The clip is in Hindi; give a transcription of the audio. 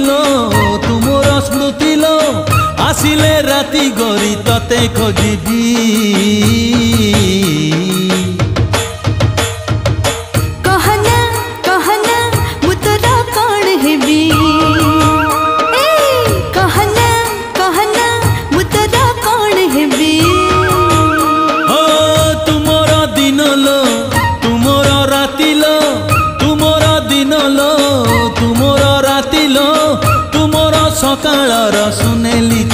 लो तुमर स्मृति लो आसिले राति गरी तते खोजिबी सकाळर सुनेली